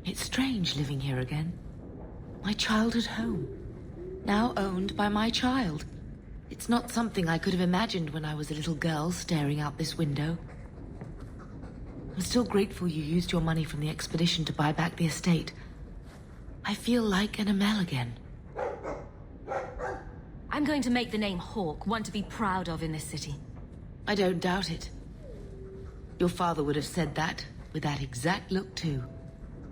It's strange living here again. My childhood home. Now owned by my child. It's not something I could have imagined when I was a little girl staring out this window. I'm still grateful you used your money from the expedition to buy back the estate. I feel like an Amel again. I'm going to make the name Hawke one to be proud of in this city. I don't doubt it. Your father would have said that, with that exact look too.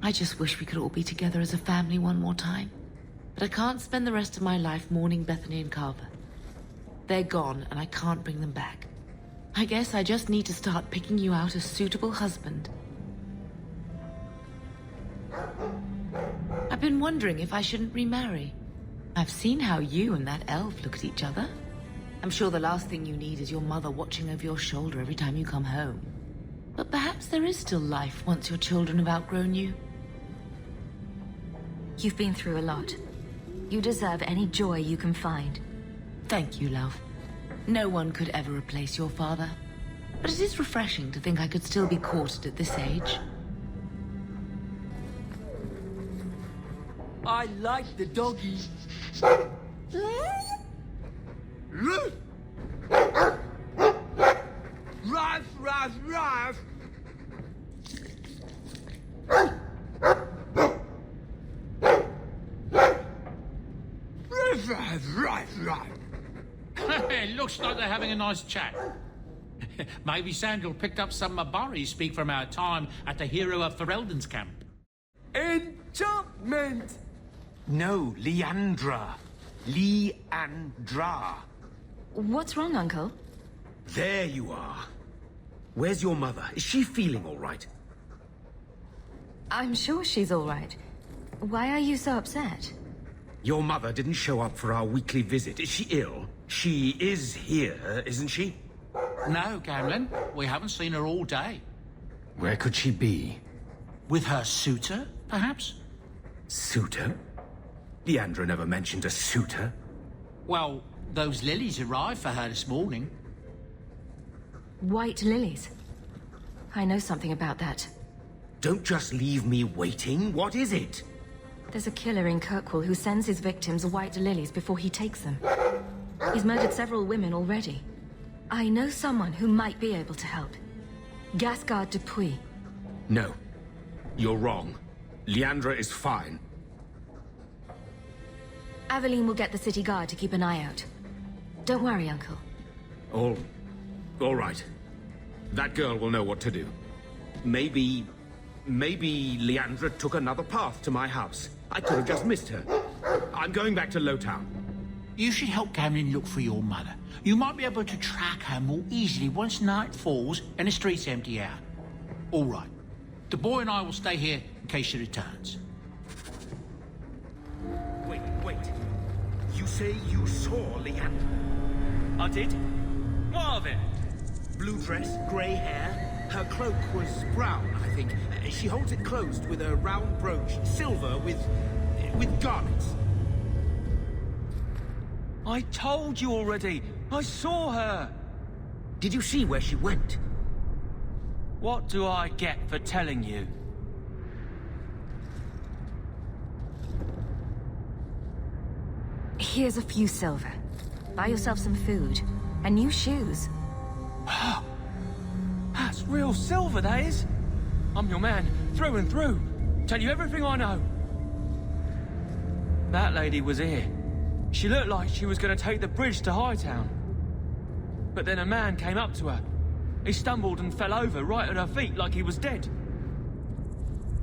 I just wish we could all be together as a family one more time. But I can't spend the rest of my life mourning Bethany and Carver. They're gone, and I can't bring them back. I guess I just need to start picking you out a suitable husband. I've been wondering if I shouldn't remarry. I've seen how you and that elf look at each other. I'm sure the last thing you need is your mother watching over your shoulder every time you come home. But perhaps there is still life once your children have outgrown you. You've been through a lot. You deserve any joy you can find. Thank you, love. No one could ever replace your father. But it is refreshing to think I could still be courted at this age. I like the doggy. Ruff, ruff, ruff. It looks like they're having a nice chat. Maybe Sandal picked up some Mabari speak from our time at the Hero of Ferelden's camp. Enchantment! No, Leandra. Leandra. What's wrong, Uncle? There you are. Where's your mother? Is she feeling all right? I'm sure she's all right. Why are you so upset? Your mother didn't show up for our weekly visit. Is she ill? She is here, isn't she? No, Gamlin. We haven't seen her all day. Where could she be? With her suitor, perhaps? Suitor? Leandra never mentioned a suitor. Well, those lilies arrived for her this morning. White lilies. I know something about that. Don't just leave me waiting. What is it? There's a killer in Kirkwall who sends his victims white lilies before he takes them. He's murdered several women already. I know someone who might be able to help. Gasgard Dupuis. No. You're wrong. Leandra is fine. Aveline will get the city guard to keep an eye out. Don't worry, Uncle. All right. That girl will know what to do. Maybe Leandra took another path to my house. I could have just missed her. I'm going back to Lowtown. You should help Gamlin look for your mother. You might be able to track her more easily once night falls and the streets empty out. All right. The boy and I will stay here in case she returns. Wait. You say you saw Leandra? I did. What of it? Blue dress, grey hair. Her cloak was brown, I think. She holds it closed with a round brooch, silver with garnets. I told you already. I saw her. Did you see where she went? What do I get for telling you? Here's a few silver. Buy yourself some food. And new shoes. That's real silver, that is. I'm your man, through and through. Tell you everything I know. That lady was here. She looked like she was going to take the bridge to Hightown. But then a man came up to her. He stumbled and fell over right at her feet like he was dead.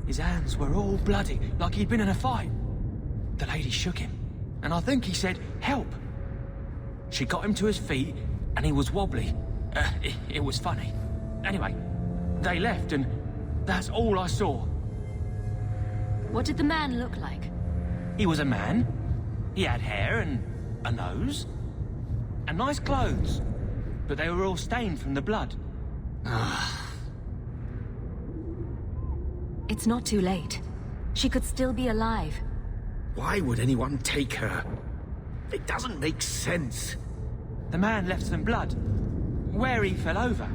His hands were all bloody, like he'd been in a fight. The lady shook him, and I think he said, "Help." She got him to his feet, and he was wobbly. It was funny. Anyway, they left, and that's all I saw. What did the man look like? He was a man. He had hair and a nose. And nice clothes. But they were all stained from the blood. It's not too late. She could still be alive. Why would anyone take her? It doesn't make sense. The man left some blood. Where he fell over.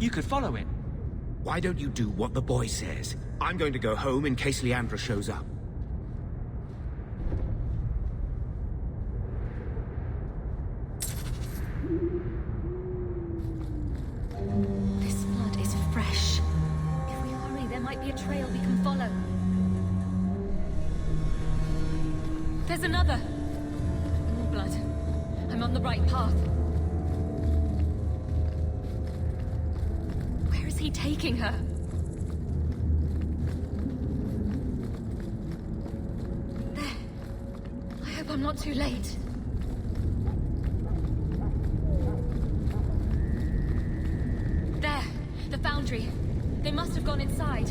You could follow it. Why don't you do what the boy says? I'm going to go home in case Leandra shows up. This blood is fresh. If we hurry, there might be a trail we can follow. There's another! More blood. I'm on the right path. Where is he taking her? There. I hope I'm not too late. There. The foundry. They must have gone inside.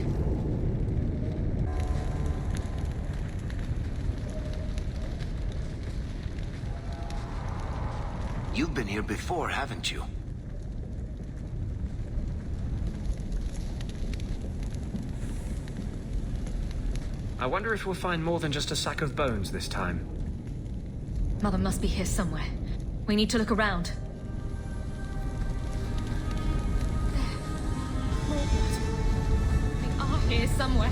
You've been here before, haven't you? I wonder if we'll find more than just a sack of bones this time. Mother must be here somewhere. We need to look around. There. More blood. They are here somewhere.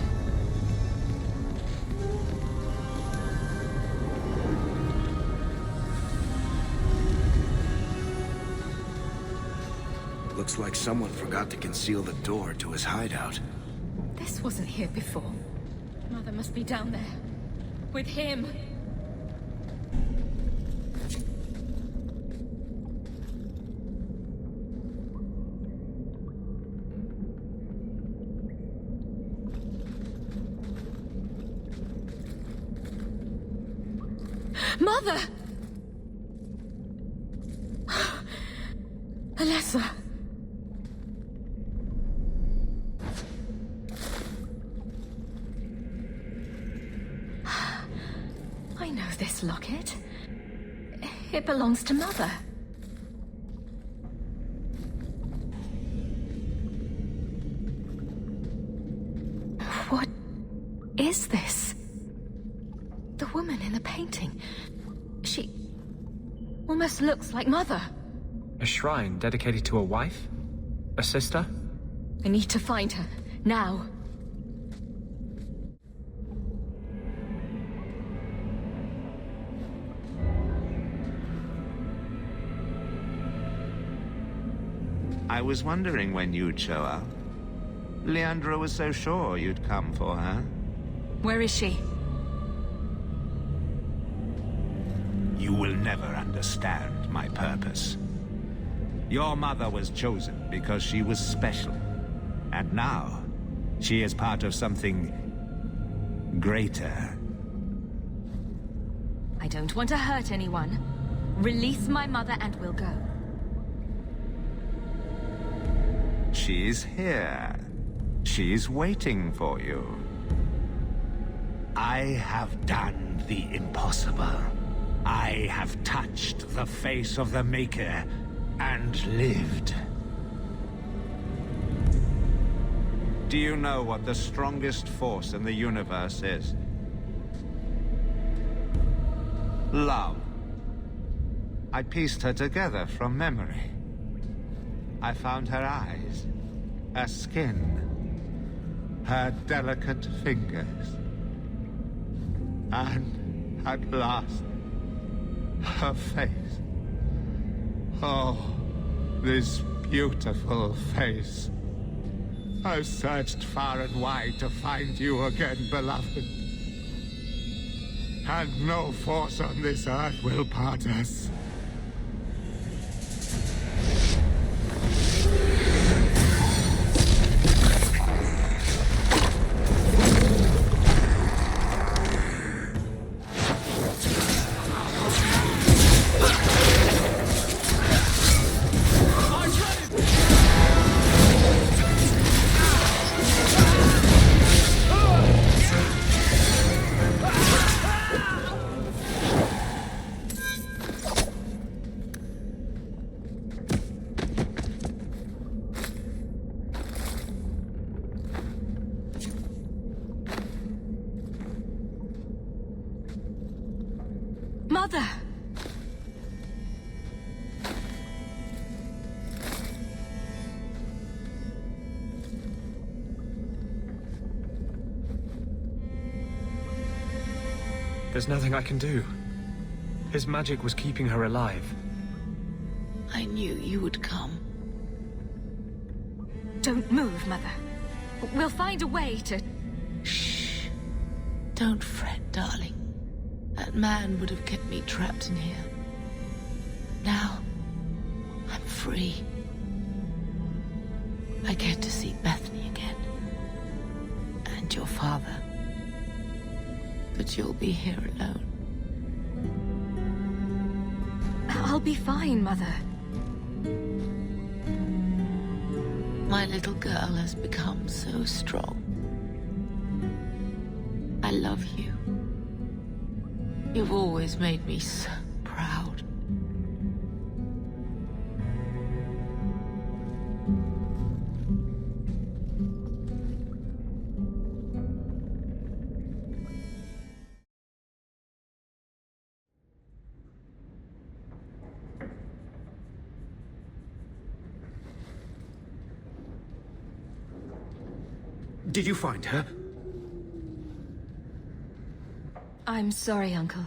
Looks like someone forgot to conceal the door to his hideout. This wasn't here before. Mother must be down there. With him. Mother! Alessa. I know this locket. It belongs to Mother. What is this? The woman in the painting. She almost looks like Mother. A shrine dedicated to a wife? A sister? I need to find her. Now. I was wondering when you'd show up. Leandra was so sure you'd come for her. Where is she? You will never understand my purpose. Your mother was chosen because she was special. And now, she is part of something greater. I don't want to hurt anyone. Release my mother and we'll go. She's here. She's waiting for you. I have done the impossible. I have touched the face of the Maker and lived. Do you know what the strongest force in the universe is? Love. I pieced her together from memory. I found her eyes, her skin, her delicate fingers. And at last, her face. Oh, this beautiful face. I've searched far and wide to find you again, beloved. And no force on this earth will part us. Mother! There's nothing I can do. His magic was keeping her alive. I knew you would come. Don't move, Mother. We'll find a way to... Shh. Don't fret, darling. That man would have kept me trapped in here. Now, I'm free. I get to see Bethany again. And your father. But you'll be here alone. I'll be fine, Mother. My little girl has become so strong. I love you. You've always made me so proud. Did you find her? I'm sorry, Uncle.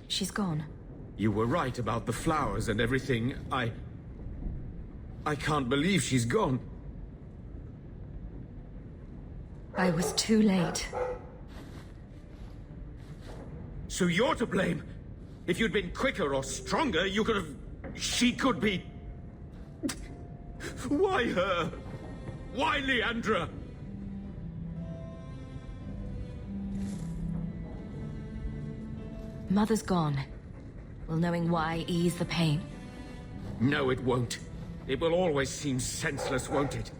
She's gone. You were right about the flowers and everything. I can't believe she's gone. I was too late. So you're to blame. If you'd been quicker or stronger, you could have... She could be... Why her? Why Leandra? Mother's gone. Will knowing why ease the pain? No, it won't. It will always seem senseless, won't it?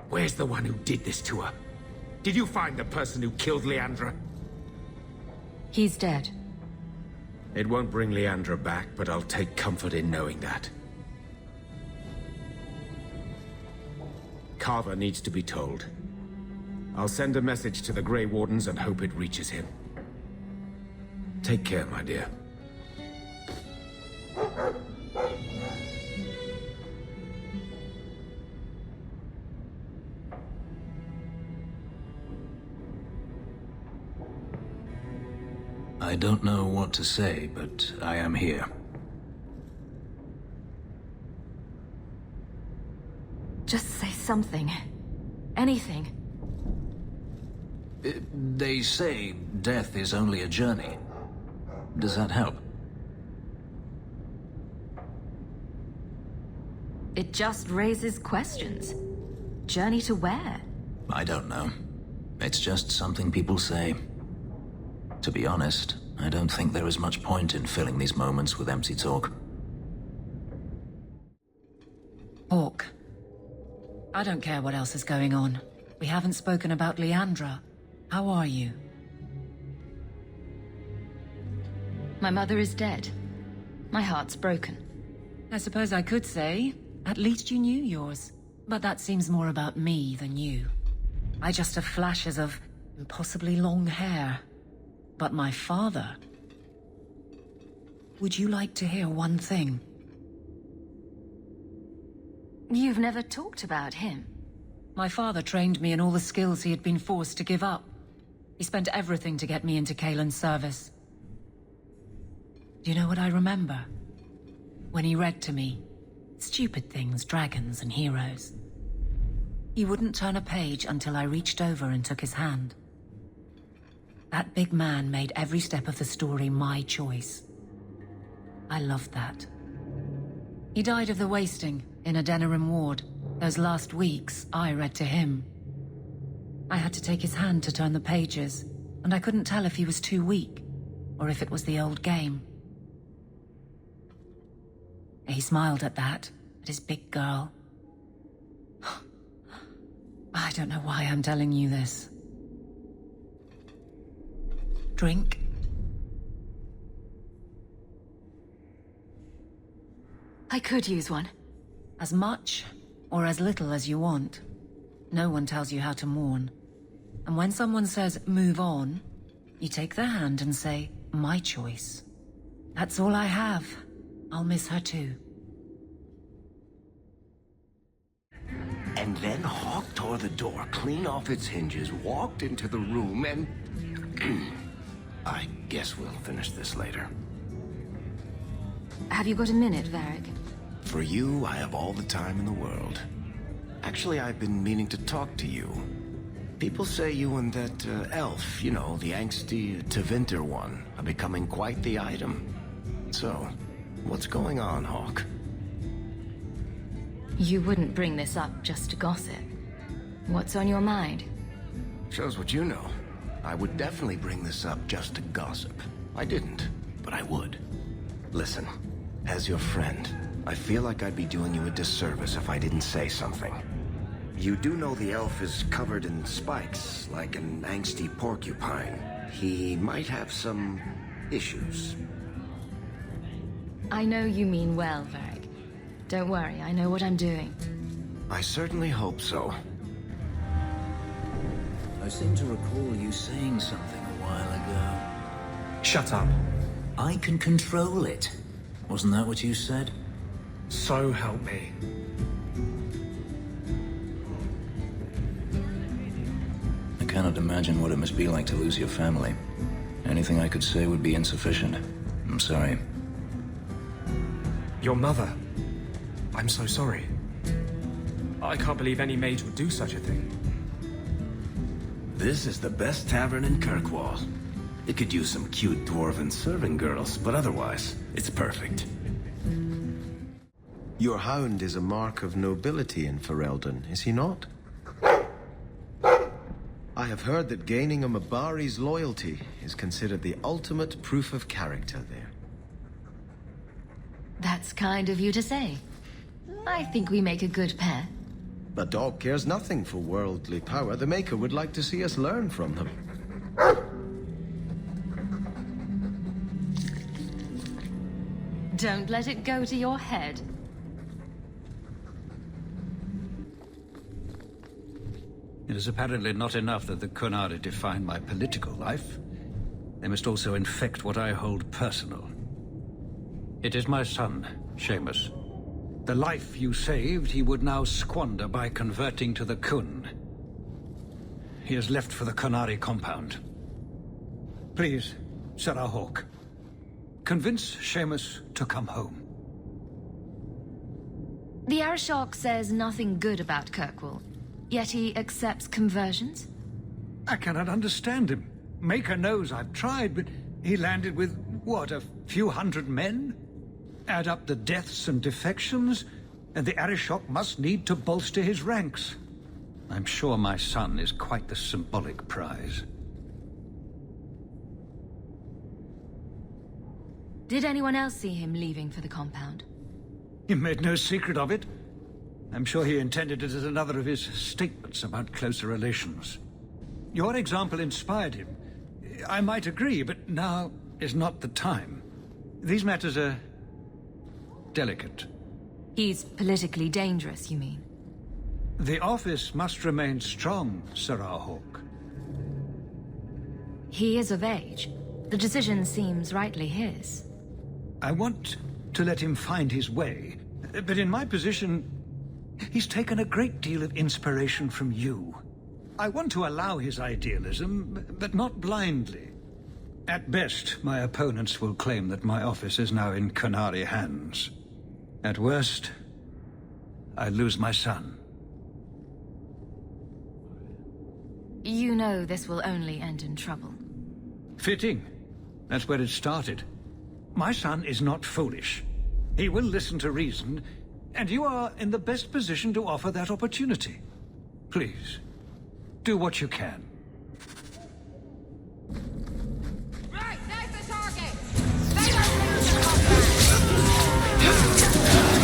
Where's the one who did this to her? Did you find the person who killed Leandra? He's dead. It won't bring Leandra back, but I'll take comfort in knowing that. Carver needs to be told. I'll send a message to the Grey Wardens and hope it reaches him. Take care, my dear. I don't know what to say, but I am here. Just say something. Anything. They say death is only a journey. Does that help? It just raises questions. Journey to where? I don't know. It's just something people say. To be honest, I don't think there is much point in filling these moments with empty talk. Hawke. I don't care what else is going on. We haven't spoken about Leandra. How are you? My mother is dead. My heart's broken. I suppose I could say, at least you knew yours. But that seems more about me than you. I just have flashes of impossibly long hair. But my father... Would you like to hear one thing? You've never talked about him. My father trained me in all the skills he had been forced to give up. He spent everything to get me into Kaelin's service. Do you know what I remember? When he read to me, stupid things, dragons and heroes. He wouldn't turn a page until I reached over and took his hand. That big man made every step of the story my choice. I loved that. He died of the wasting in a Denerim ward. Those last weeks, I read to him. I had to take his hand to turn the pages, and I couldn't tell if he was too weak, or if it was the old game. He smiled at that, at his big girl. I don't know why I'm telling you this. Drink? I could use one. As much or as little as you want. No one tells you how to mourn. And when someone says, move on, you take their hand and say, my choice. That's all I have. I'll miss her too. And then Hawke tore the door clean off its hinges, walked into the room, and... I guess we'll finish this later. Have you got a minute, Varric? For you, I have all the time in the world. Actually, I've been meaning to talk to you. People say you and that elf, you know, the angsty Tevinter one, are becoming quite the item. So, what's going on, Hawke? You wouldn't bring this up just to gossip. What's on your mind? Shows what you know. I would definitely bring this up just to gossip. I didn't, but I would. Listen, as your friend, I feel like I'd be doing you a disservice if I didn't say something. You do know the elf is covered in spikes, like an angsty porcupine. He might have some issues. I know you mean well, Varric. Don't worry, I know what I'm doing. I certainly hope so. I seem to recall you saying something a while ago. Shut up. I can control it. Wasn't that what you said? So help me. I cannot imagine what it must be like to lose your family. Anything I could say would be insufficient. I'm sorry. Your mother. I'm so sorry. I can't believe any mage would do such a thing. This is the best tavern in Kirkwall. It could use some cute dwarven serving girls, but otherwise, it's perfect. Your hound is a mark of nobility in Ferelden, is he not? I have heard that gaining a Mabari's loyalty is considered the ultimate proof of character there. That's kind of you to say. I think we make a good pair. A dog cares nothing for worldly power. The Maker would like to see us learn from them. Don't let it go to your head. It is apparently not enough that the Qunari define my political life. They must also infect what I hold personal. It is my son, Seamus. The life you saved, he would now squander by converting to the Qun. He has left for the Qunari compound. Please, Sarah Hawke, convince Seamus to come home. The Arishok says nothing good about Kirkwall, yet he accepts conversions? I cannot understand him. Maker knows I've tried, but he landed with, what, a few hundred men? Add up the deaths and defections, and the Arishok must need to bolster his ranks. I'm sure my son is quite the symbolic prize. Did anyone else see him leaving for the compound? He made no secret of it. I'm sure he intended it as another of his statements about closer relations. Your example inspired him. I might agree, but now is not the time. These matters are delicate. He's politically dangerous, you mean? The office must remain strong, Sarah Hawke. He is of age. The decision seems rightly his. I want to let him find his way, but in my position, he's taken a great deal of inspiration from you. I want to allow his idealism, but not blindly. At best, my opponents will claim that my office is now in Qunari hands. At worst, I lose my son. You know this will only end in trouble. Fitting. That's where it started. My son is not foolish. He will listen to reason, and you are in the best position to offer that opportunity. Please, do what you can. Right, there's the target! Stay away from the combat! Go down!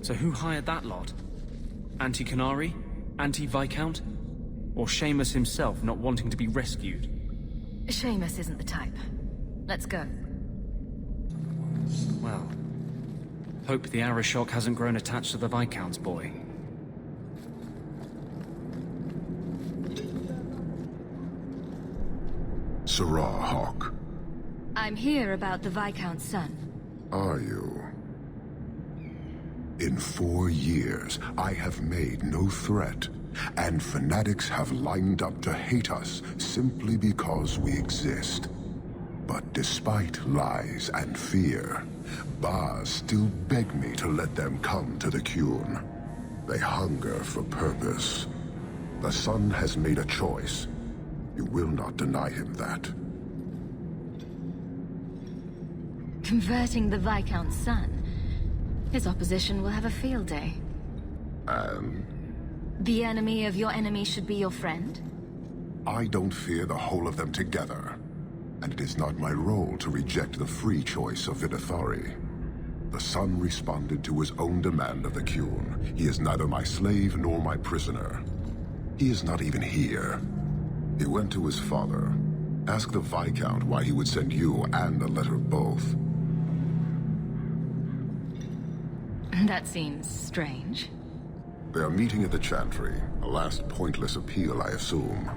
So who hired that lot? Anti-Qunari? Anti-Viscount? Or Seamus himself not wanting to be rescued? Seamus isn't the type. Let's go. Well, hope the Arishok hasn't grown attached to the Viscount's boy. Sarah Hawke. I'm here about the Viscount's son. Are you? In 4 years, I have made no threat, and fanatics have lined up to hate us simply because we exist. But despite lies and fear, Bars still beg me to let them come to the Qun. They hunger for purpose. The son has made a choice. You will not deny him that. Converting the Viscount's son? His opposition will have a field day. And? The enemy of your enemy should be your friend? I don't fear the whole of them together. And it is not my role to reject the free choice of Videthari. The son responded to his own demand of the Qun. He is neither my slave nor my prisoner. He is not even here. He went to his father. Ask the Viscount why he would send you and a letter both. That seems strange. They are meeting at the Chantry. A last pointless appeal, I assume.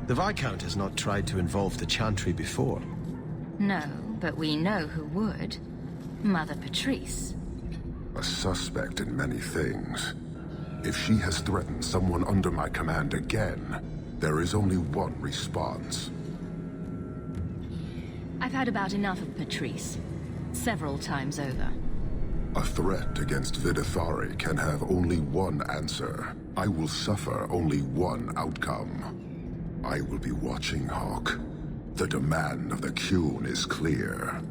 The Viscount has not tried to involve the Chantry before. No, but we know who would. Mother Patrice. A suspect in many things. If she has threatened someone under my command again, there is only one response. I've had about enough of Patrice. Several times over. A threat against Videthari can have only one answer. I will suffer only one outcome. I will be watching, Hawke. The demand of the Qun is clear.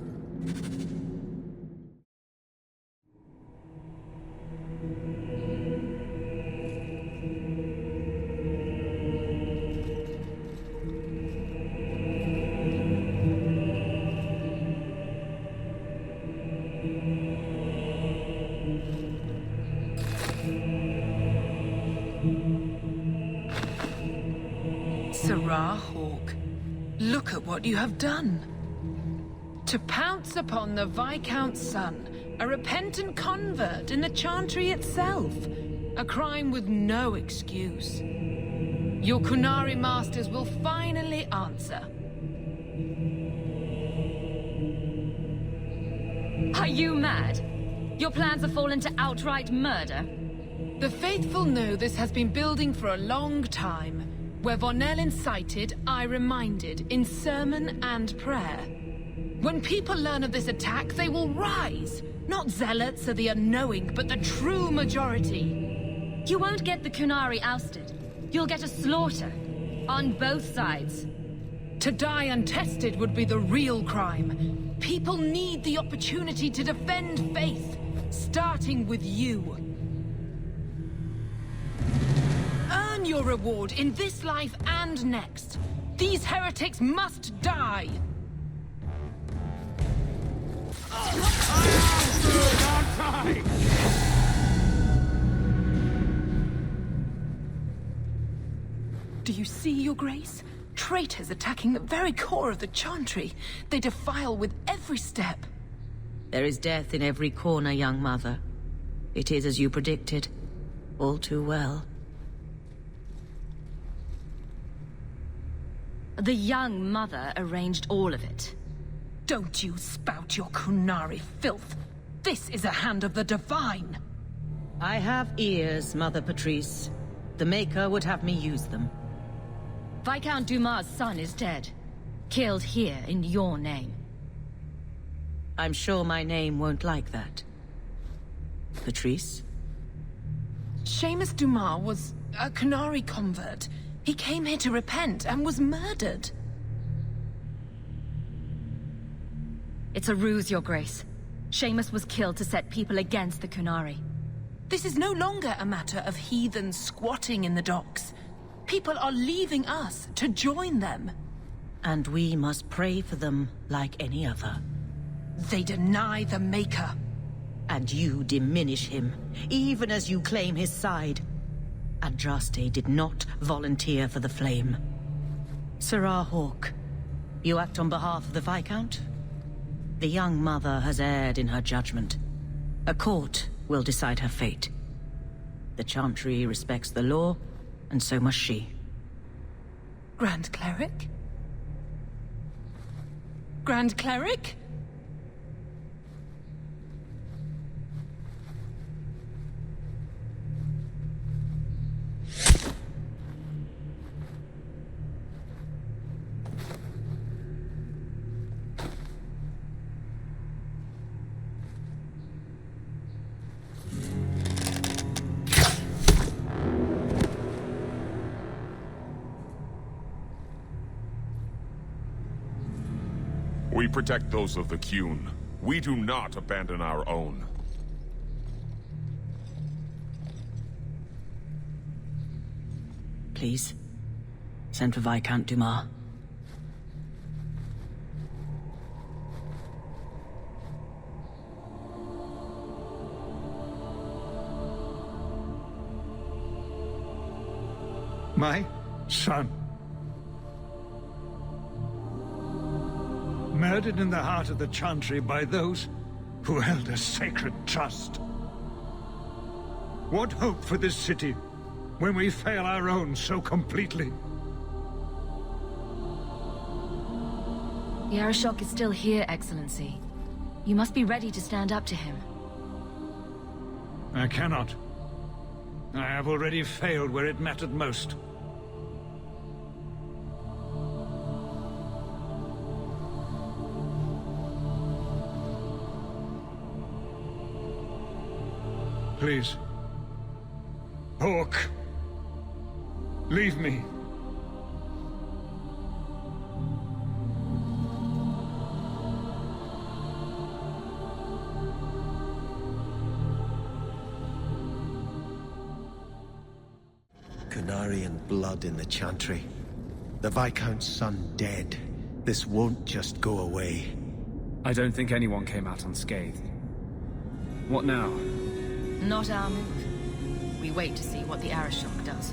Sarah Hawke, look at what you have done. To pounce upon the Viscount's son, a repentant convert in the Chantry itself. A crime with no excuse. Your Qunari masters will finally answer. Are you mad? Your plans have fallen to outright murder? The faithful know this has been building for a long time. Where Vonel incited, I reminded, in sermon and prayer. When people learn of this attack, they will rise. Not zealots or the unknowing, but the true majority. You won't get the Qunari ousted. You'll get a slaughter. On both sides. To die untested would be the real crime. People need the opportunity to defend faith, starting with you. Earn your reward in this life and next. These heretics must die. Do you see, Your Grace? Traitors attacking the very core of the Chantry. They defile with every step. There is death in every corner, young mother. It is as you predicted. All too well. The young mother arranged all of it. Don't you spout your Qunari filth. This is a hand of the divine. I have ears, Mother Patrice. The Maker would have me use them. Viscount Dumas' son is dead. Killed here in your name. I'm sure my name won't like that. Patrice? Seamus Dumas was a Qunari convert. He came here to repent and was murdered. It's a ruse, Your Grace. Seamus was killed to set people against the Qunari. This is no longer a matter of heathens squatting in the docks. People are leaving us to join them. And we must pray for them like any other. They deny the Maker. And you diminish him, even as you claim his side. Andraste did not volunteer for the flame. Sarah Hawke, You act on behalf of the Viscount? The young mother has erred in her judgment. A court will decide her fate. The Chantry respects the law, and so must she. Grand Cleric? Grand Cleric? We protect those of the Qun. We do not abandon our own. Please, send for Viscount Dumas. My son. Murdered in the heart of the Chantry by those who held a sacred trust. What hope for this city when we fail our own so completely? The Arishok is still here, Excellency. You must be ready to stand up to him. I cannot. I have already failed where it mattered most. Please. Hawke. Leave me. Qunarian blood in the Chantry. The Viscount's son dead. This won't just go away. I don't think anyone came out unscathed. What now? Not our move. We wait to see what the Arishok does.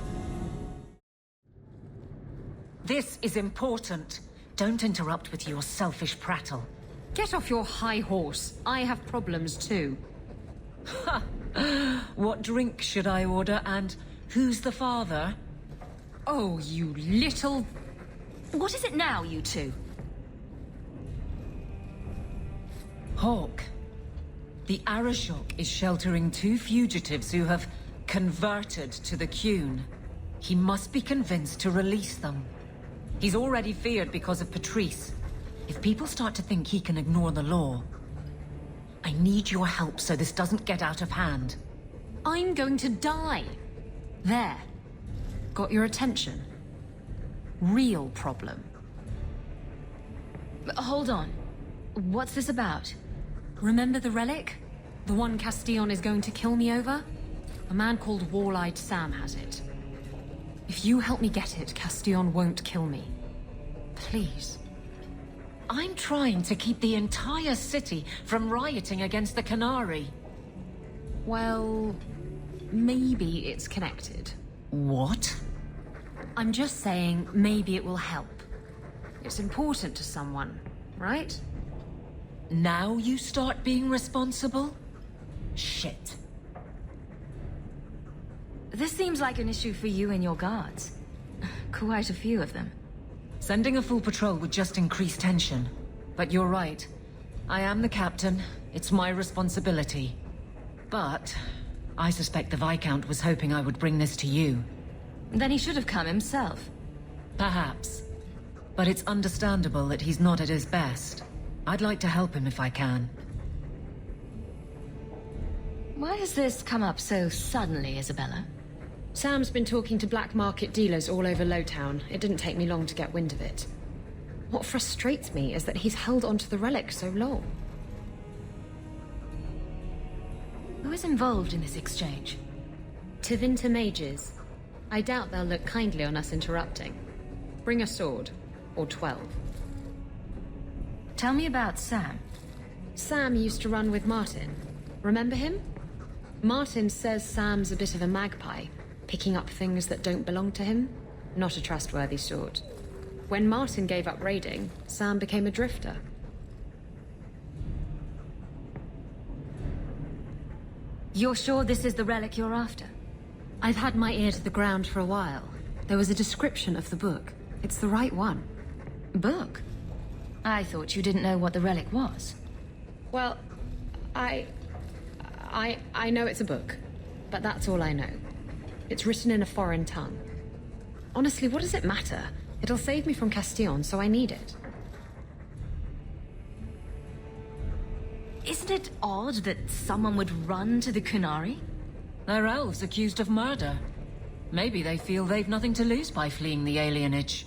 This is important. Don't interrupt with your selfish prattle. Get off your high horse. I have problems too. Ha! What drink should I order, and who's the father? Oh, you little... What is it now, you two? Hawke. The Arishok is sheltering 2 fugitives who have converted to the Qun. He must be convinced to release them. He's already feared because of Patrice. If people start to think he can ignore the law, I need your help so this doesn't get out of hand. I'm going to die. There. Got your attention? Real problem. But hold on. What's this about? Remember the relic? The one Castillon is going to kill me over? A man called Wall-Eyed Sam has it. If you help me get it, Castillon won't kill me. Please. I'm trying to keep the entire city from rioting against the Qunari. Well, maybe it's connected. What? I'm just saying maybe it will help. It's important to someone, right? Now you start being responsible? Shit. This seems like an issue for you and your guards. Quite a few of them. Sending a full patrol would just increase tension. But you're right. I am the captain. It's my responsibility. But I suspect the Viscount was hoping I would bring this to you. Then he should have come himself. Perhaps. But it's understandable that he's not at his best. I'd like to help him if I can. Why has this come up so suddenly, Isabela? Sam's been talking to black market dealers all over Lowtown. It didn't take me long to get wind of it. What frustrates me is that he's held onto the relic so long. Who is involved in this exchange? Tevinter mages. I doubt they'll look kindly on us interrupting. Bring a sword. Or 12. Tell me about Sam. Sam used to run with Martin. Remember him? Martin says Sam's a bit of a magpie, picking up things that don't belong to him. Not a trustworthy sort. When Martin gave up raiding, Sam became a drifter. You're sure this is the relic you're after? I've had my ear to the ground for a while. There was a description of the book. It's the right one. Book? I thought you didn't know what the relic was. Well, I know it's a book, but that's all I know. It's written in a foreign tongue. Honestly, what does it matter? It'll save me from Castillon, so I need it. Isn't it odd that someone would run to the Kunari? They're elves accused of murder. Maybe they feel they've nothing to lose by fleeing the alienage.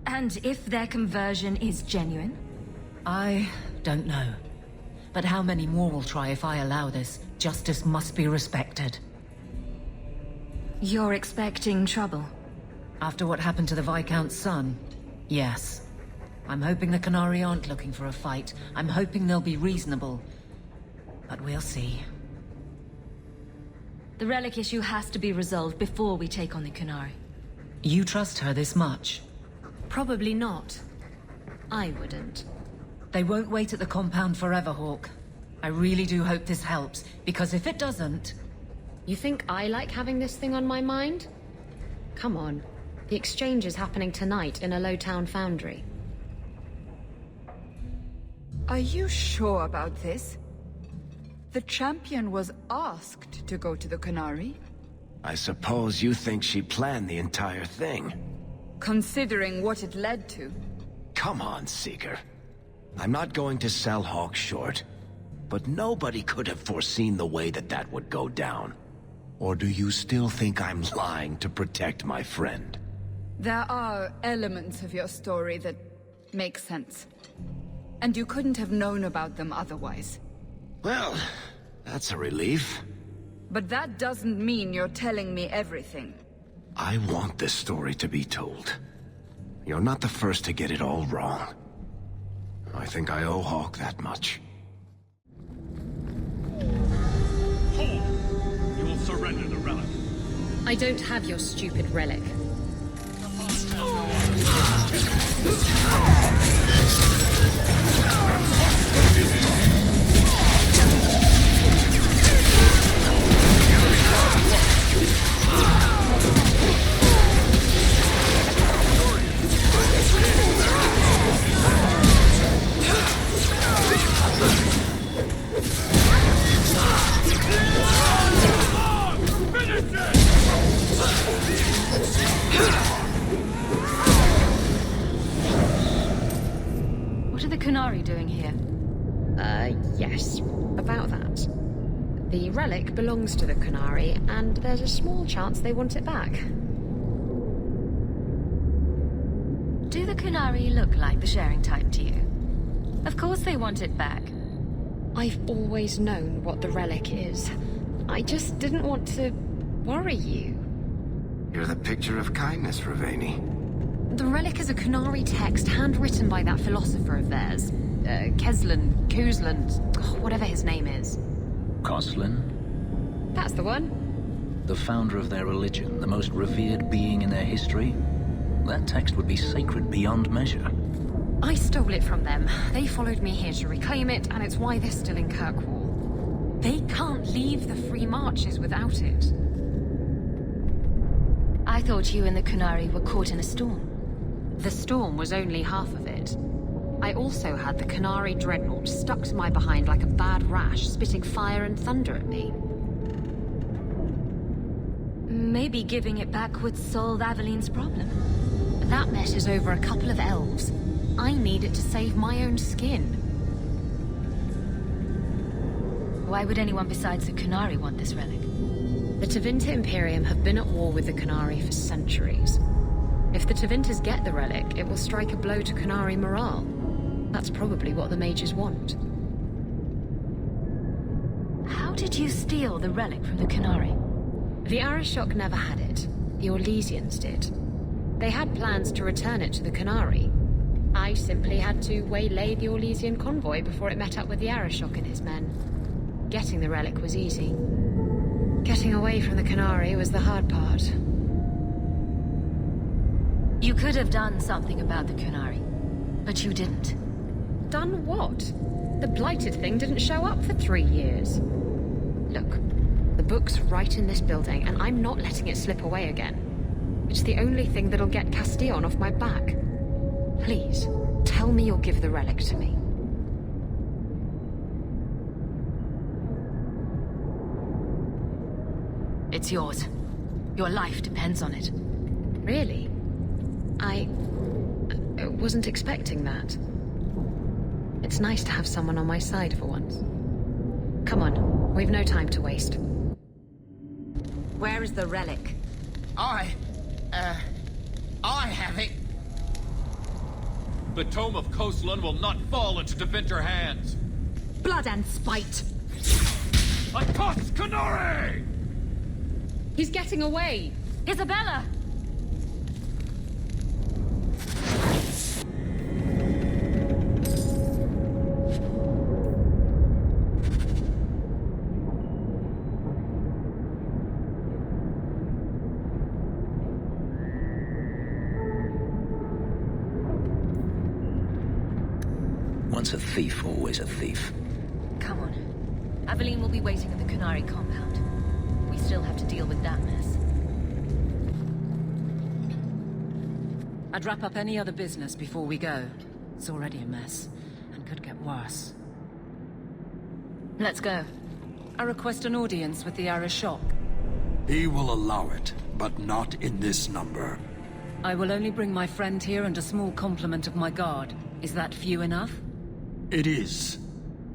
And if their conversion is genuine? I don't know. But how many more will try if I allow this? Justice must be respected. You're expecting trouble? After what happened to the Viscount's son, yes. I'm hoping the Kunari aren't looking for a fight. I'm hoping they'll be reasonable. But we'll see. The relic issue has to be resolved before we take on the Kunari. You trust her this much? Probably not. I wouldn't. They won't wait at the compound forever, Hawke. I really do hope this helps, because if it doesn't... You think I like having this thing on my mind? Come on. The exchange is happening tonight in a low-town foundry. Are you sure about this? The champion was asked to go to the Kunari. I suppose you think she planned the entire thing. Considering what it led to. Come on, Seeker. I'm not going to sell Hawke short, but nobody could have foreseen the way that that would go down. Or do you still think I'm lying to protect my friend? There are elements of your story that make sense. And you couldn't have known about them otherwise. Well, that's a relief. But that doesn't mean you're telling me everything. I want this story to be told. You're not the first to get it all wrong. I think I owe Hawke that much. Hold! You will surrender the relic. I don't have your stupid relic. What are the Kunari doing here? Yes. About that. The relic belongs to the Kunari, and there's a small chance they want it back. Do the Kunari look like the sharing type to you? Of course they want it back. I've always known what the relic is. I just didn't want to worry you. You're the picture of kindness, Raveni. The relic is a Kunari text handwritten by that philosopher of theirs. Kuzlan, whatever his name is. Koslin? That's the one. The founder of their religion, the most revered being in their history? That text would be sacred beyond measure. I stole it from them. They followed me here to reclaim it, and it's why they're still in Kirkwall. They can't leave the Free Marches without it. I thought you and the Kunari were caught in a storm. The storm was only half of it. I also had the Kunari dreadnought stuck to my behind like a bad rash, spitting fire and thunder at me. Maybe giving it back would solve Aveline's problem. That messes over a couple of elves. I need it to save my own skin. Why would anyone besides the Kunari want this relic? The Tevinter Imperium have been at war with the Kunari for centuries. If the Tevinters get the relic, it will strike a blow to Kunari morale. That's probably what the mages want. How did you steal the relic from the Kunari? The Arishok never had it. The Orlesians did. They had plans to return it to the Kunari. I simply had to waylay the Orlesian convoy before it met up with the Arishok and his men. Getting the relic was easy. Getting away from the Kunari was the hard part. You could have done something about the Kunari, but you didn't. Done what? The blighted thing didn't show up for 3 years. Look, the book's right in this building, and I'm not letting it slip away again. It's the only thing that'll get Castillon off my back. Please, tell me you'll give the relic to me. It's yours. Your life depends on it. Really? I wasn't expecting that. It's nice to have someone on my side for once. Come on, we've no time to waste. Where is the relic? I have it. The Tome of Coastland will not fall into Devinter hands. Blood and spite! Akos Kanore! He's getting away! Isabela! Once a thief, always a thief. Come on. Aveline will be waiting at the Kunari compound. We still have to deal with that mess. I'd wrap up any other business before we go. It's already a mess, and could get worse. Let's go. I request an audience with the Arishok. He will allow it, but not in this number. I will only bring my friend here and a small complement of my guard. Is that few enough? It is.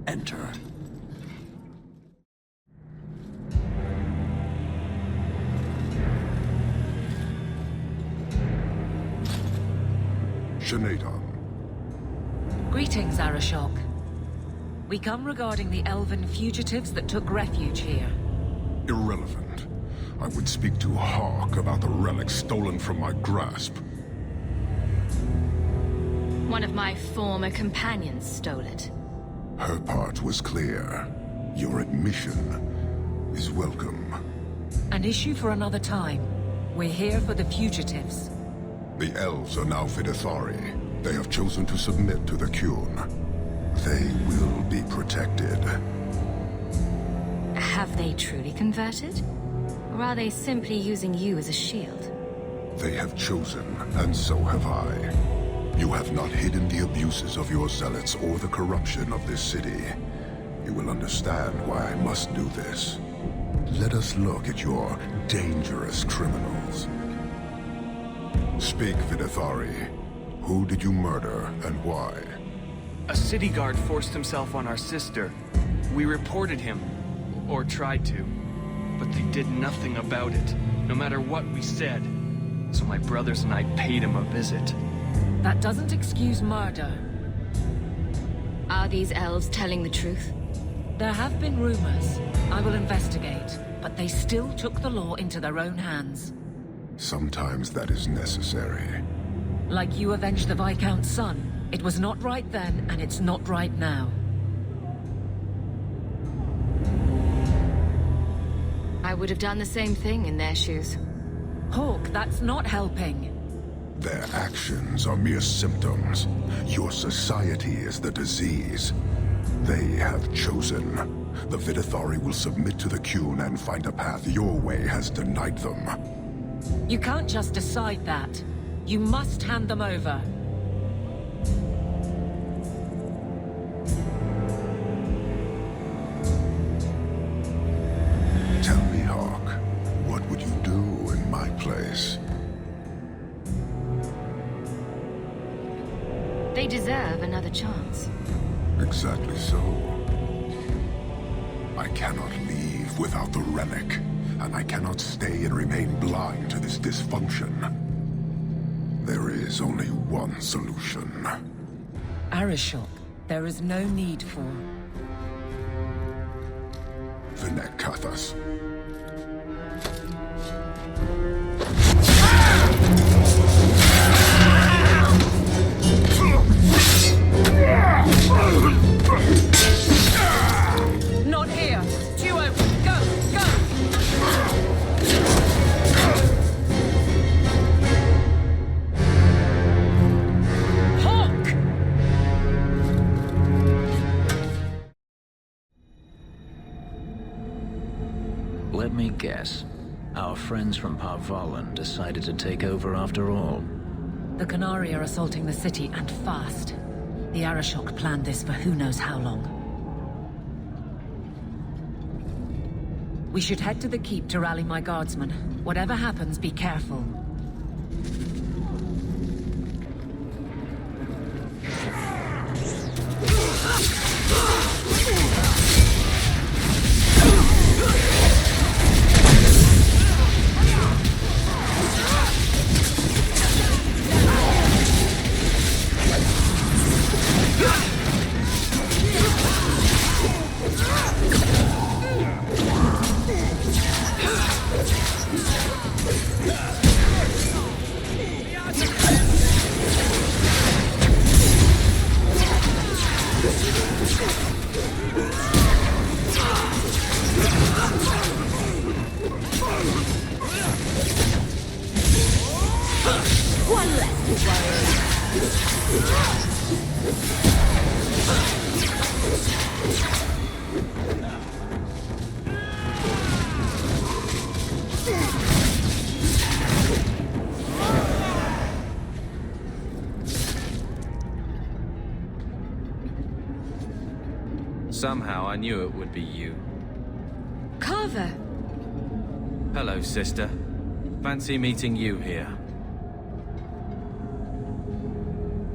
Enter. Shaneda. Greetings, Arishok. We come regarding the elven fugitives that took refuge here. Irrelevant. I would speak to Hawke about the relic stolen from my grasp. One of my former companions stole it. Her part was clear. Your admission is welcome. An issue for another time. We're here for the fugitives. The elves are now Vidithari. They have chosen to submit to the Qun. They will be protected. Have they truly converted? Or are they simply using you as a shield? They have chosen, and so have I. You have not hidden the abuses of your zealots or the corruption of this city. You will understand why I must do this. Let us look at your dangerous criminals. Speak, Vidithari. Who did you murder, and why? A city guard forced himself on our sister. We reported him, or tried to, but they did nothing about it, no matter what we said. So my brothers and I paid him a visit. That doesn't excuse murder. Are these elves telling the truth? There have been rumors. I will investigate, but they still took the law into their own hands. Sometimes that is necessary. Like you avenged the Viscount's son. It was not right then, and it's not right now. I would have done the same thing in their shoes. Hawke, that's not helping. Their actions are mere symptoms. Your society is the disease. They have chosen. The Vidithari will submit to the Qun and find a path your way has denied them. You can't just decide that. You must hand them over. Tell me, Hawke, what would you do in my place? They deserve another chance. Exactly so. I cannot leave without the relic, and I cannot stay and remain blind to this dysfunction. There is only one solution. Arishok, there is no need for... Vinekathas. Not here! Two open! Go! Go! Yes. Our friends from Parvalan decided to take over after all. The Qunari are assaulting the city, and fast. The Arishok planned this for who knows how long. We should head to the keep to rally my guardsmen. Whatever happens, be careful. Somehow I knew it would be you. Carver! Hello, sister. Fancy meeting you here.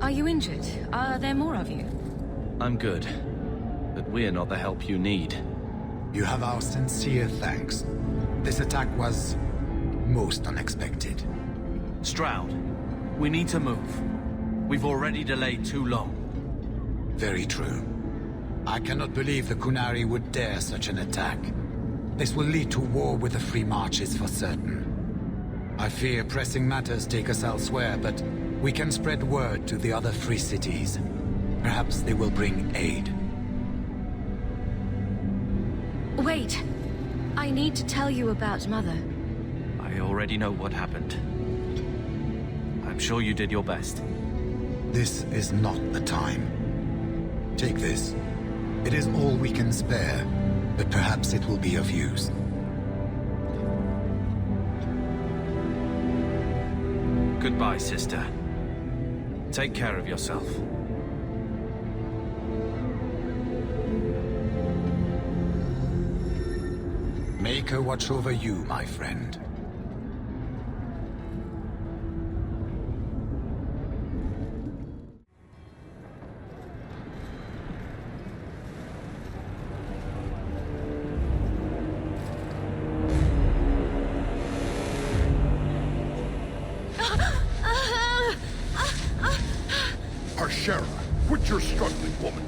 Are you injured? Are there more of you? I'm good, but we're not the help you need. You have our sincere thanks. This attack was most unexpected. Stroud, we need to move. We've already delayed too long. Very true. I cannot believe the Qunari would dare such an attack. This will lead to war with the Free Marches for certain. I fear pressing matters take us elsewhere, but we can spread word to the other free cities. Perhaps they will bring aid. Wait! I need to tell you about Mother. I already know what happened. I'm sure you did your best. This is not the time. Take this. It is all we can spare, but perhaps it will be of use. Goodbye, sister. Take care of yourself. Make her watch over you, my friend. Arshera, quit your struggling, woman.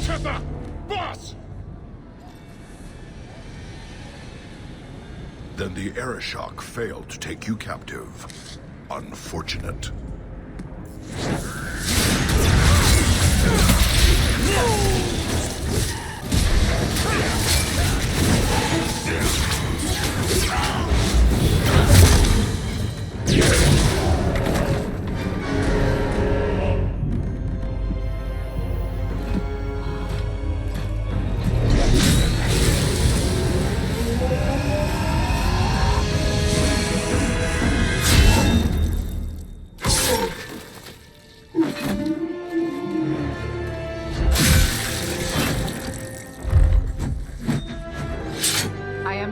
Tetha! Boss! Then the Arishok failed to take you captive. Unfortunate.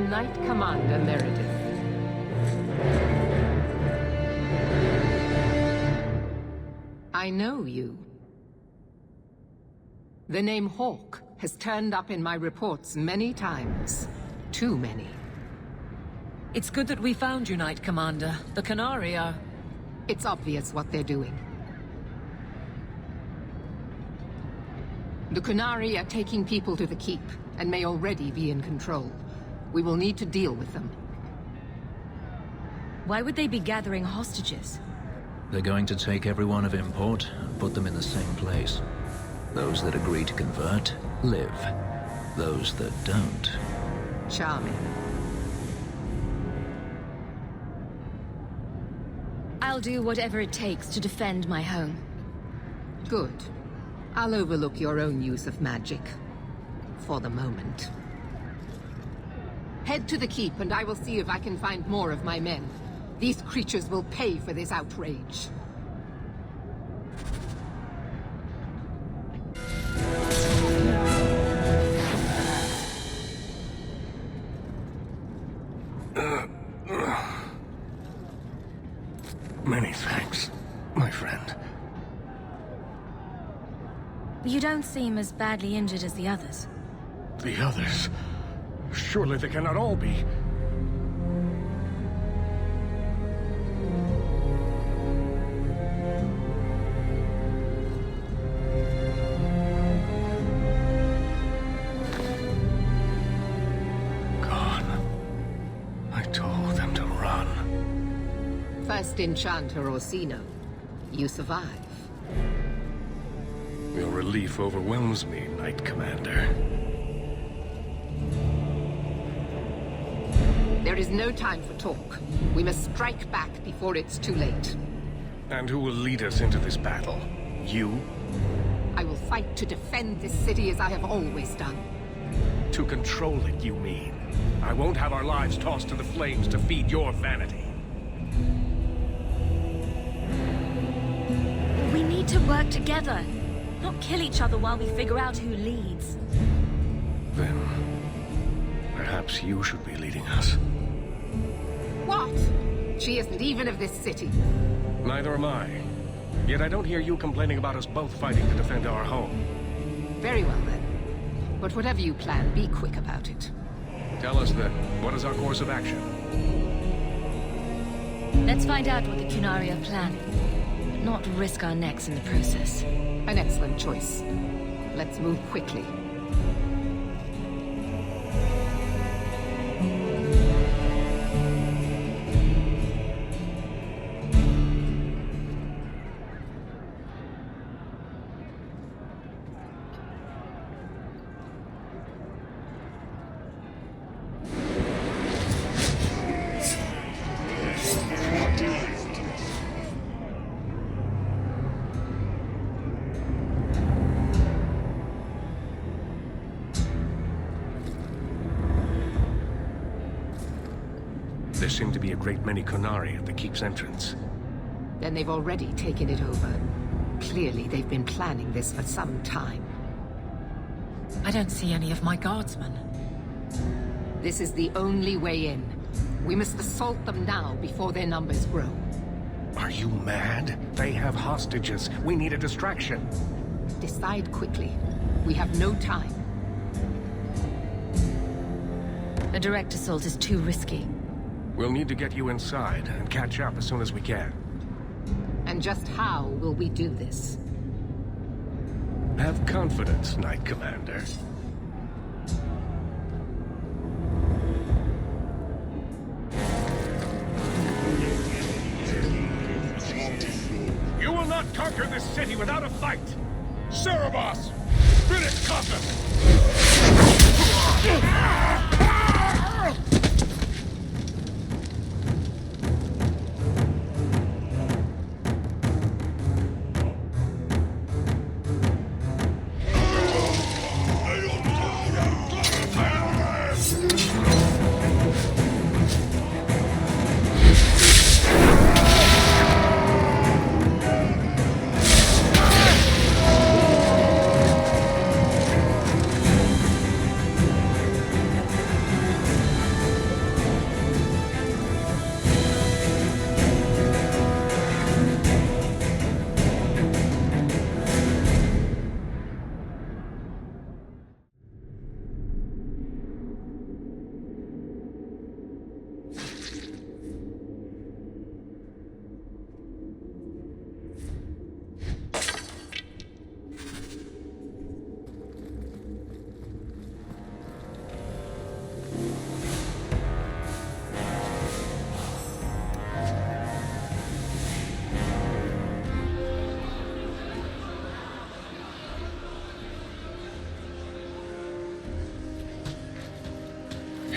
Knight Commander Meredith. I know you. The name Hawke has turned up in my reports many times. Too many. It's good that we found you, Knight Commander. The Qunari are... It's obvious what they're doing. The Qunari are taking people to the keep, and may already be in control. We will need to deal with them. Why would they be gathering hostages? They're going to take everyone of import and put them in the same place. Those that agree to convert, live. Those that don't... Charming. I'll do whatever it takes to defend my home. Good. I'll overlook your own use of magic. for the moment. Head to the keep and I will see if I can find more of my men. These creatures will pay for this outrage. Many thanks, my friend. You don't seem as badly injured as the others. The others? Surely they cannot all be. Gone. I told them to run. First enchanter Orsino, you survive. Your relief overwhelms me, Knight Commander. There is no time for talk. We must strike back before it's too late. And who will lead us into this battle? You? I will fight to defend this city as I have always done. To control it, you mean? I won't have our lives tossed to the flames to feed your vanity. We need to work together, not kill each other while we figure out who leads. Then, perhaps you should be leading us. What? She isn't even of this city. Neither am I. Yet I don't hear you complaining about us both fighting to defend our home. Very well then. But whatever you plan, be quick about it. Tell us then, what is our course of action? Let's find out what the Qunari are planning, but not risk our necks in the process. An excellent choice. Let's move quickly. There seem to be a great many Qunari at the keep's entrance. Then they've already taken it over. Clearly, they've been planning this for some time. I don't see any of my guardsmen. This is the only way in. We must assault them now before their numbers grow. Are you mad? They have hostages. We need a distraction. Decide quickly. We have no time. A direct assault is too risky. We'll need to get you inside and catch up as soon as we can. And just how will we do this? Have confidence, Knight Commander. You will not conquer this city without a fight! Cerebos! Finish Cossus!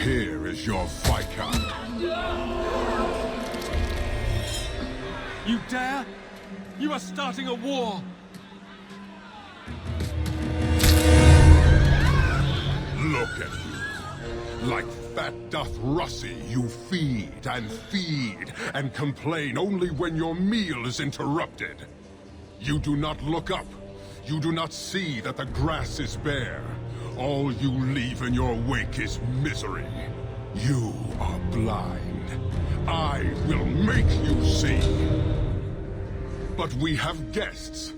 Here is your Viscount. You dare? You are starting a war! Look at you. Like fat doth Russie, you feed and complain only when your meal is interrupted. You do not look up. You do not see that the grass is bare. All you leave in your wake is misery. You are blind. I will make you see. But we have guests.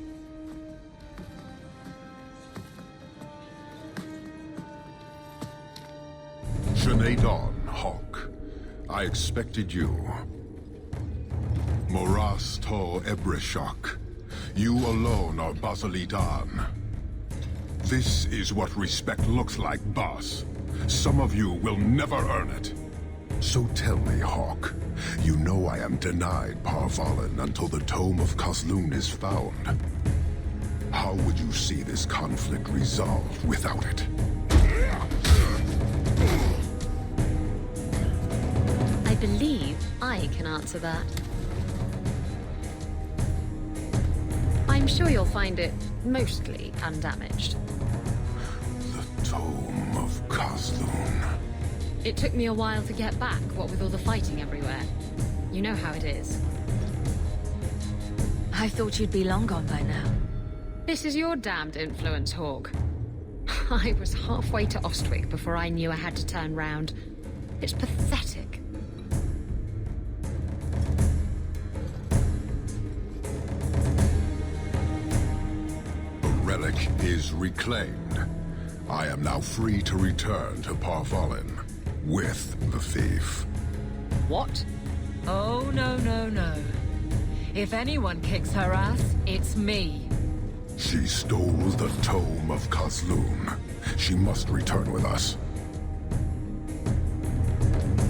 Dawn, Hawke. I expected you. Moras to Arishok. You alone are Basilidan. This is what respect looks like, boss. Some of you will never earn it. So tell me, Hawke, you know I am denied Parvalin until the Tome of Kozlun is found. How would you see this conflict resolved without it? I believe I can answer that. I'm sure you'll find it mostly undamaged. The Tome of Kozlun. It took me a while to get back, what with all the fighting everywhere. You know how it is. I thought you'd be long gone by now. This is your damned influence, Hawke. I was halfway to Ostwick before I knew I had to turn round. It's pathetic. The relic is reclaimed. I am now free to return to Parvalin with the thief. What? Oh, no. If anyone kicks her ass, it's me. She stole the Tome of Kozlun. She must return with us.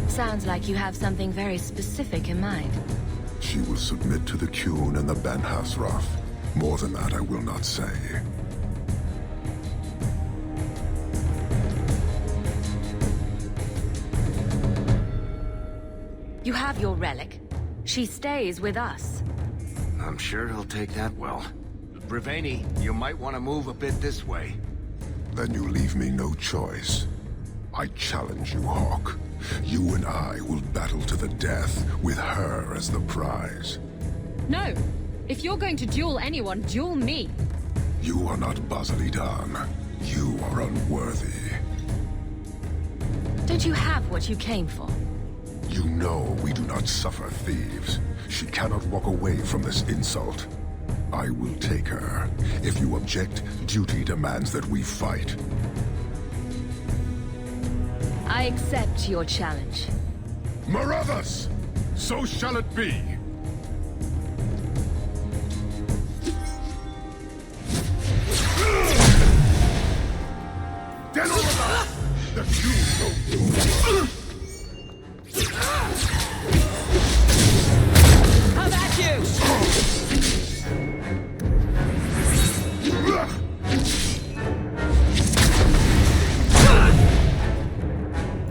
Sounds like you have something very specific in mind. She will submit to the Qun and the Ben Hasraf. More than that, I will not say. You have your relic. She stays with us. I'm sure he'll take that well. Breveni, you might want to move a bit this way. Then you leave me no choice. I challenge you, Hawke. You and I will battle to the death, with her as the prize. No. If you're going to duel anyone, duel me. You are not Basilidan. You are unworthy. Don't you have what you came for? You know we do not suffer thieves. She cannot walk away from this insult. I will take her. If you object, duty demands that we fight. I accept your challenge. Marathas! So shall it be! The How about you?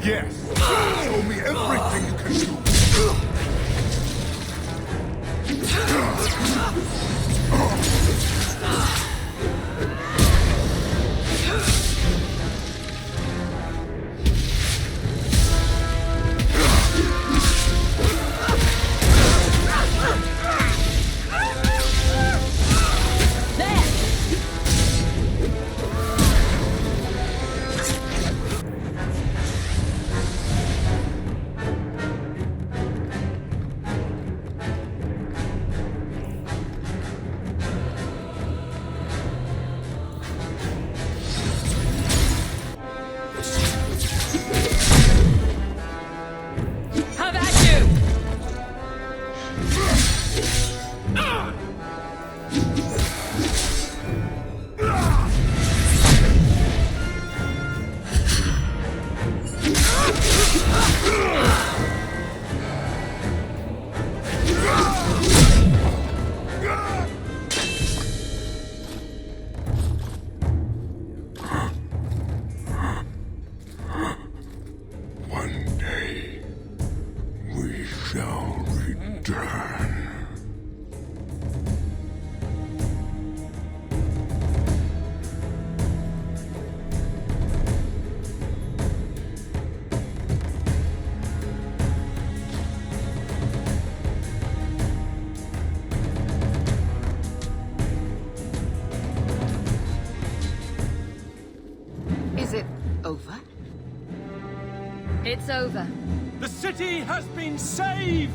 Yes! Show me everything you can do! It's over. The city has been saved!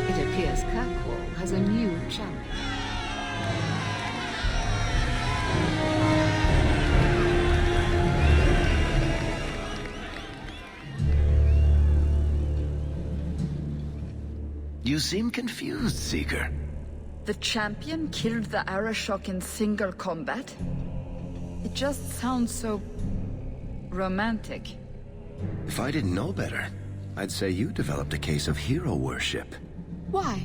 It appears Kirkwall has a new champion. You seem confused, Seeker. The champion killed the Arishok in single combat? It just sounds so... romantic. If I didn't know better, I'd say you developed a case of hero worship. Why?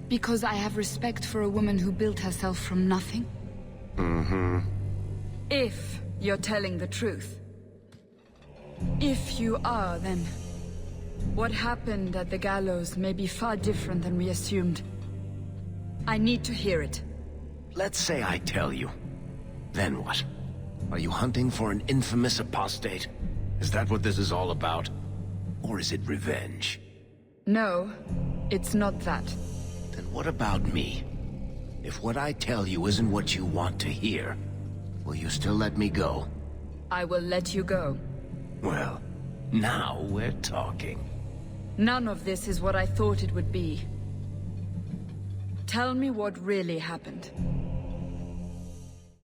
Because I have respect for a woman who built herself from nothing? Mm-hmm. If you're telling the truth. If you are, then... what happened at the gallows may be far different than we assumed. I need to hear it. Let's say I tell you. Then what? Are you hunting for an infamous apostate? Is that what this is all about? Or is it revenge? No, it's not that. Then what about me? If what I tell you isn't what you want to hear, will you still let me go? I will let you go. Well, now we're talking. None of this is what I thought it would be. Tell me what really happened.